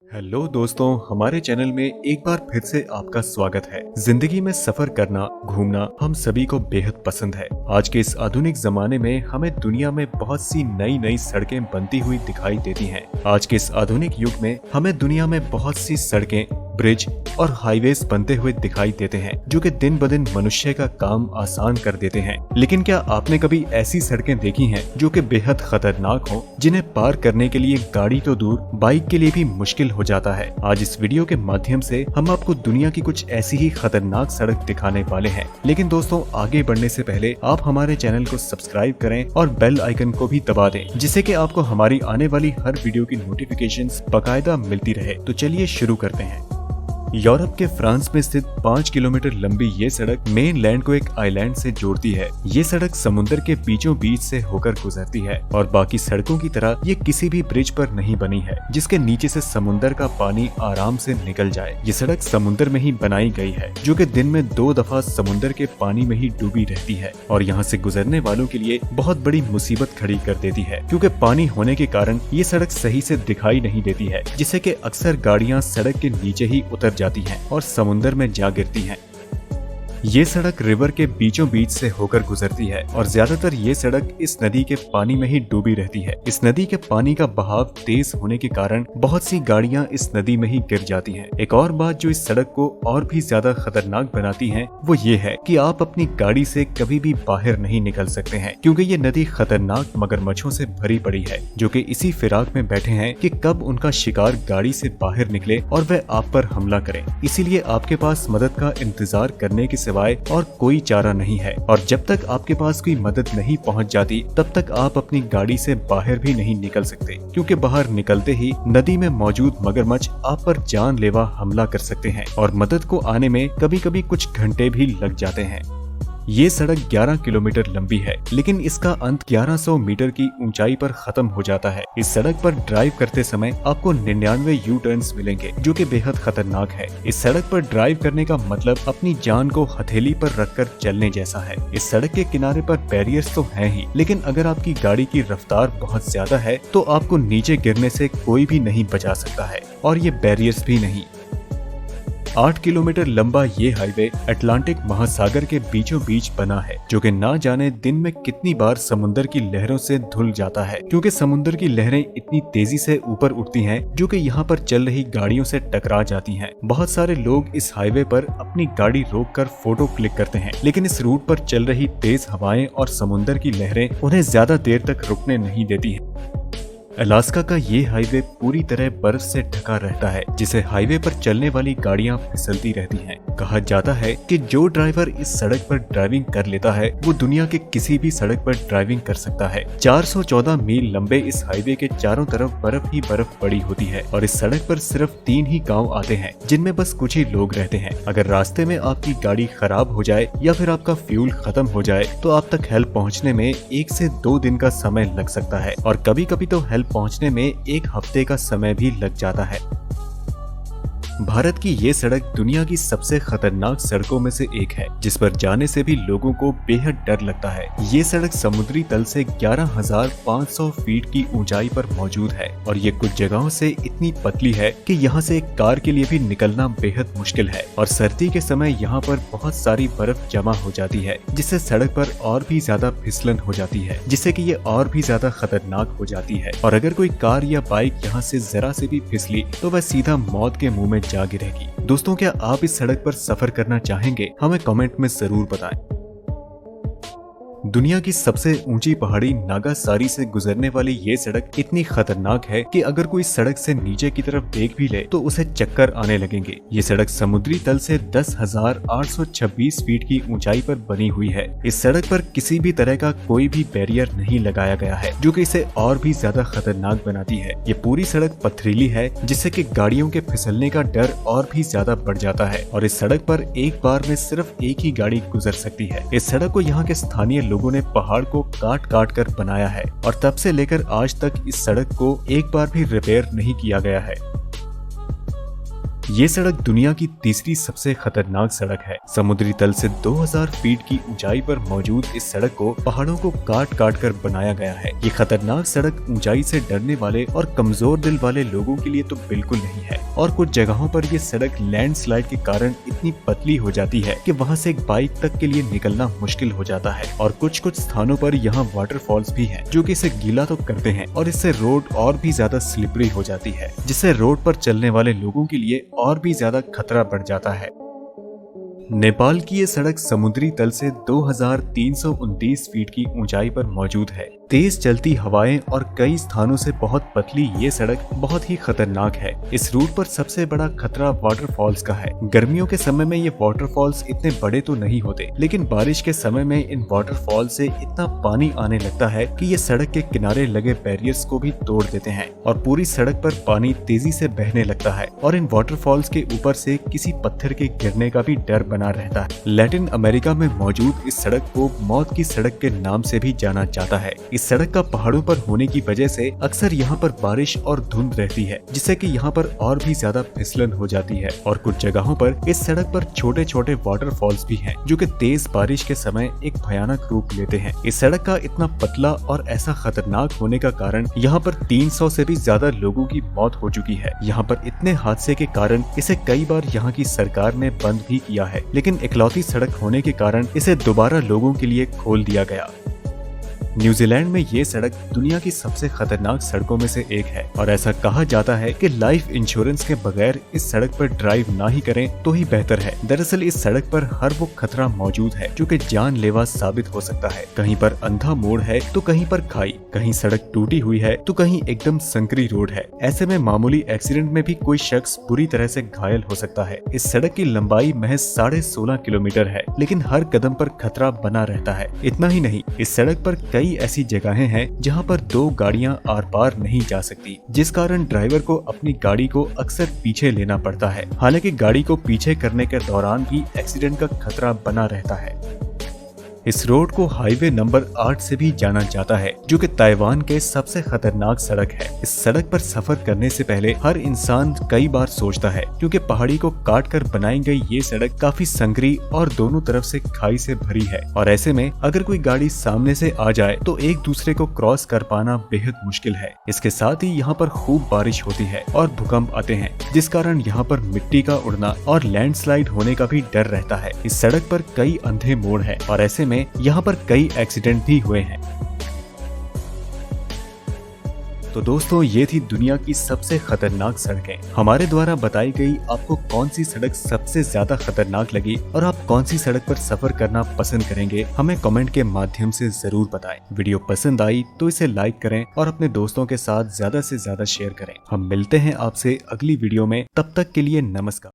Hello दोस्तों, हमारे channel में एक बार फिर से आपका स्वागत है। जिंदगी में सफर करना, घूमना हम सभी को बेहद पसंद है। आज के इस आधुनिक जमाने में हमें दुनिया में बहुत सी नई नई सड़कें बनती हुई दिखाई देती हैं। आज के इस आधुनिक युग में हमें दुनिया में बहुत सी सड़कें, ब्रिज और हाईवेज बनते हुए दिखाई देते हैं, जो कि दिन ब दिन मनुष्य का काम आसान कर देते हैं। लेकिन क्या आपने कभी ऐसी सड़कें देखी हैं जो कि बेहद खतरनाक हो, जिन्हें पार करने के लिए गाड़ी तो दूर, बाइक के लिए भी मुश्किल हो जाता है। आज इस वीडियो के माध्यम से हम आपको दुनिया की कुछ ऐसी ही खतरनाक सड़क दिखाने वाले हैं। लेकिन दोस्तों, आगे बढ़ने से पहले आप हमारे चैनल को सब्सक्राइब करें और बेल आइकन को भी दबा दें, जिससे कि आपको हमारी आने वाली हर वीडियो की नोटिफिकेशंस बकायदा मिलती रहे। तो चलिए शुरू करते हैं। यूरोप के फ्रांस में स्थित 5 किलोमीटर लंबी ये सड़क मेन लैंड को एक आइलैंड से जोड़ती है। ये सड़क समुद्र के बीचों बीच से होकर गुजरती है और बाकी सड़कों की तरह ये किसी भी ब्रिज पर नहीं बनी है, जिसके नीचे से समुद्र का पानी आराम से निकल जाए। ये सड़क समुद्र में ही बनाई गई है, जो कि दिन में 2 दफा समुद्र के पानी में ही डूबी रहती है और यहाँ से गुजरने वालों के लिए बहुत बड़ी मुसीबत खड़ी कर देती है, क्योंकि पानी होने के कारण ये सड़क सही से दिखाई नहीं देती है, जिससे कि अक्सर गाड़ियाँ सड़क के नीचे ही उतर जाती हैं और समुद्र में जा गिरती हैं। ये सड़क रिवर के बीचों बीच से होकर गुजरती है और ज्यादातर ये सड़क इस नदी के पानी में ही डूबी रहती है। इस नदी के पानी का बहाव तेज होने के कारण बहुत सी गाड़ियां इस नदी में ही गिर जाती हैं। एक और बात जो इस सड़क को और भी ज्यादा खतरनाक बनाती है वो ये है कि आप अपनी गाड़ी से कभी भी बाहर नहीं निकल सकते हैं, क्योंकि ये नदी खतरनाक मगरमच्छों से भरी पड़ी है, जो कि इसी फिराक में बैठे हैं कि कब उनका शिकार गाड़ी से बाहर निकले और वह आप पर हमला करे। इसीलिए आपके पास मदद का इंतजार करने के सिवाय और कोई चारा नहीं है, और जब तक आपके पास कोई मदद नहीं पहुंच जाती तब तक आप अपनी गाड़ी से बाहर भी नहीं निकल सकते, क्योंकि बाहर निकलते ही नदी में मौजूद मगरमच्छ आप पर जानलेवा हमला कर सकते हैं और मदद को आने में कभी कभी कुछ घंटे भी लग जाते हैं। ये सड़क 11 किलोमीटर लंबी है, लेकिन इसका अंत 1100 मीटर की ऊंचाई पर खत्म हो जाता है। इस सड़क पर ड्राइव करते समय आपको 99 यू टर्न्स मिलेंगे, जो कि बेहद खतरनाक है। इस सड़क पर ड्राइव करने का मतलब अपनी जान को हथेली पर रखकर चलने जैसा है। इस सड़क के किनारे पर बैरियर्स तो हैं ही, लेकिन अगर आपकी गाड़ी की रफ्तार बहुत ज्यादा है तो आपको नीचे गिरने से कोई भी नहीं बचा सकता है, और ये बैरियर्स भी नहीं। 8 किलोमीटर लंबा ये हाईवे अटलांटिक महासागर के बीचों बीच बना है, जो कि ना जाने दिन में कितनी बार समुद्र की लहरों से धुल जाता है, क्योंकि समुद्र की लहरें इतनी तेजी से ऊपर उठती हैं जो कि यहाँ पर चल रही गाड़ियों से टकरा जाती हैं। बहुत सारे लोग इस हाईवे पर अपनी गाड़ी रोककर फोटो क्लिक करते हैं, लेकिन इस रूट पर चल रही तेज हवाएं और समुद्र की लहरें उन्हें ज्यादा देर तक रुकने नहीं देती हैं। अलास्का का ये हाईवे पूरी तरह बर्फ से ढका रहता है, जिसे हाईवे पर चलने वाली गाड़ियां फिसलती रहती हैं। कहा जाता है कि जो ड्राइवर इस सड़क पर ड्राइविंग कर लेता है वो दुनिया के किसी भी सड़क पर ड्राइविंग कर सकता है। 414 मील लंबे इस हाईवे के चारों तरफ बर्फ ही बर्फ पड़ी होती है और इस सड़क पर सिर्फ 3 ही गाँव आते हैं, जिनमें बस कुछ ही लोग रहते हैं। अगर रास्ते में आपकी गाड़ी खराब हो जाए या फिर आपका फ्यूल खत्म हो जाए तो आप तक हेल्प पहुँचने में 1 से 2 दिन का समय लग सकता है, और कभी कभी तो हेल्प पहुंचने में 1 हफ्ते का समय भी लग जाता है। भारत की ये सड़क दुनिया की सबसे खतरनाक सड़कों में से एक है, जिस पर जाने से भी लोगों को बेहद डर लगता है। ये सड़क समुद्री तल से 11,500 फीट की ऊंचाई पर मौजूद है और ये कुछ जगहों से इतनी पतली है कि यहाँ से एक कार के लिए भी निकलना बेहद मुश्किल है, और सर्दी के समय यहाँ पर बहुत सारी बर्फ जमा हो जाती है, जिससे सड़क पर और भी ज्यादा फिसलन हो जाती है, जिससे कि ये और भी ज्यादा खतरनाक हो जाती है। और अगर कोई कार या बाइक यहाँ से जरा से भी फिसली तो वह सीधा मौत के मुंह में जा गिरेगी। दोस्तों, क्या आप इस सड़क पर सफर करना चाहेंगे? हमें कमेंट में जरूर बताएं। दुनिया की सबसे ऊंची पहाड़ी नागासारी से गुजरने वाली ये सड़क इतनी खतरनाक है कि अगर कोई सड़क से नीचे की तरफ देख भी ले तो उसे चक्कर आने लगेंगे। ये सड़क समुद्री तल से 10,826 फीट की ऊंचाई पर बनी हुई है। इस सड़क पर किसी भी तरह का कोई भी बैरियर नहीं लगाया गया है, जो कि इसे और भी ज्यादा खतरनाक बनाती है। ये पूरी सड़क पथरीली है, जिससे कि गाड़ियों के फिसलने का डर और भी ज्यादा बढ़ जाता है, और इस सड़क पर एक बार में सिर्फ एक ही गाड़ी गुजर सकती है। इस सड़क को यहाँ के स्थानीय लोगों ने पहाड़ को काट काट कर बनाया है, और तब से लेकर आज तक इस सड़क को एक बार भी रिपेयर नहीं किया गया है। ये सड़क दुनिया की तीसरी सबसे खतरनाक सड़क है। समुद्री तल से 2000 फीट की ऊंचाई पर मौजूद इस सड़क को पहाड़ों को काट काट कर बनाया गया है। ये खतरनाक सड़क ऊंचाई से डरने वाले और कमजोर दिल वाले लोगों के लिए तो बिल्कुल नहीं है, और कुछ जगहों पर ये सड़क लैंडस्लाइड के कारण इतनी पतली हो जाती है कि वहाँ से एक बाइक तक के लिए निकलना मुश्किल हो जाता है। और कुछ कुछ स्थानों पर यहाँ वाटरफॉल्स भी हैं, जो कि इसे गीला तो करते हैं और इससे रोड और भी ज्यादा स्लिपरी हो जाती है, जिससे रोड पर चलने वाले लोगों के लिए और भी ज्यादा खतरा बढ़ जाता है। नेपाल की ये सड़क समुद्री तल से 2329 फीट की ऊंचाई पर मौजूद है। तेज चलती हवाएं और कई स्थानों से बहुत पतली ये सड़क बहुत ही खतरनाक है। इस रूट पर सबसे बड़ा खतरा वाटरफॉल्स का है। गर्मियों के समय में ये वाटरफॉल्स इतने बड़े तो नहीं होते, लेकिन बारिश के समय में इन वाटरफॉल से इतना पानी आने लगता है कि ये सड़क के किनारे लगे बैरियर्स को भी तोड़ देते हैं और पूरी सड़क पर पानी तेजी से बहने लगता है। और इन वाटरफॉल्स के ऊपर से किसी पत्थर के गिरने का भी डर बना रहता है। लैटिन अमेरिका में मौजूद इस सड़क को मौत की सड़क के नाम से भी जाना जाता है। इस सड़क का पहाड़ों पर होने की वजह से अक्सर यहाँ पर बारिश और धुंध रहती है, जिससे कि यहाँ पर और भी ज्यादा फिसलन हो जाती है। और कुछ जगहों पर इस सड़क पर छोटे छोटे वाटरफॉल्स भी हैं, जो कि तेज बारिश के समय एक भयानक रूप लेते हैं। इस सड़क का इतना पतला और ऐसा खतरनाक होने का कारण यहाँ पर 300 से भी ज्यादा लोगों की मौत हो चुकी है। यहाँ पर इतने हादसे के कारण इसे कई बार यहाँ की सरकार ने बंद भी किया है, लेकिन इकलौती सड़क होने के कारण इसे दोबारा लोगों के लिए खोल दिया गया। न्यूजीलैंड में ये सड़क दुनिया की सबसे खतरनाक सड़कों में से एक है, और ऐसा कहा जाता है कि लाइफ इंश्योरेंस के बगैर इस सड़क पर ड्राइव ना ही करें तो ही बेहतर है। दरअसल इस सड़क पर हर वो खतरा मौजूद है जो कि जानलेवा साबित हो सकता है। कहीं पर अंधा मोड़ है तो कहीं पर खाई, कहीं सड़क टूटी हुई है तो कहीं एकदम संकरी रोड है। ऐसे में मामूली एक्सीडेंट में भी कोई शख्स बुरी तरह से घायल हो सकता है। इस सड़क की लंबाई महज 16.5 किलोमीटर है, लेकिन हर कदम पर खतरा बना रहता है। इतना ही नहीं, इस सड़क पर कई ऐसी जगहें हैं जहां पर 2 गाड़ियां आर पार नहीं जा सकती, जिस कारण ड्राइवर को अपनी गाड़ी को अक्सर पीछे लेना पड़ता है। हालांकि गाड़ी को पीछे करने के दौरान भी एक्सीडेंट का खतरा बना रहता है। इस रोड को हाईवे नंबर 8 से भी जाना जाता है, जो कि ताइवान के सबसे खतरनाक सड़क है। इस सड़क पर सफर करने से पहले हर इंसान कई बार सोचता है, क्योंकि पहाड़ी को काट कर बनाई गई ये सड़क काफी संकरी और दोनों तरफ से खाई से भरी है। और ऐसे में अगर कोई गाड़ी सामने से आ जाए तो एक दूसरे को क्रॉस कर पाना बेहद मुश्किल है। इसके साथ ही यहाँ पर खूब बारिश होती है और भूकंप आते हैं, जिस कारण यहाँ पर मिट्टी का उड़ना और लैंडस्लाइड होने का भी डर रहता है। इस सड़क पर कई अंधे मोड़ हैं और ऐसे में यहाँ पर कई एक्सीडेंट भी हुए हैं। तो दोस्तों, ये थी दुनिया की सबसे खतरनाक सड़कें। हमारे द्वारा बताई गई आपको कौन सी सड़क सबसे ज्यादा खतरनाक लगी और आप कौन सी सड़क पर सफर करना पसंद करेंगे, हमें कमेंट के माध्यम से जरूर बताएं। वीडियो पसंद आई तो इसे लाइक करें और अपने दोस्तों के साथ ज्यादा से ज्यादा शेयर करें। हम मिलते हैं आपसे अगली वीडियो में, तब तक के लिए नमस्कार।